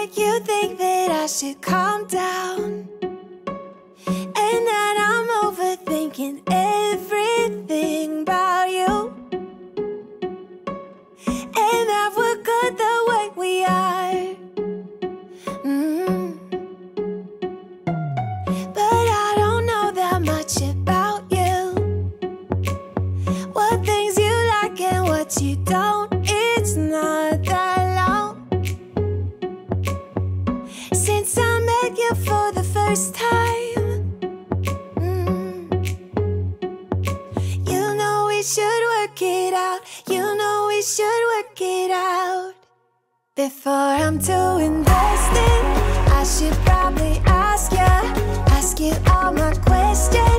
make you think that I should calm down, and that I'm overthinking everything about you, and that we're good the way we are. But I don't know that much about you, what things you like and what you don't. It's not that long since I met you for the first time. You know we should work it out. You know we should work it out. Before I'm too invested, I should probably ask you all my questions.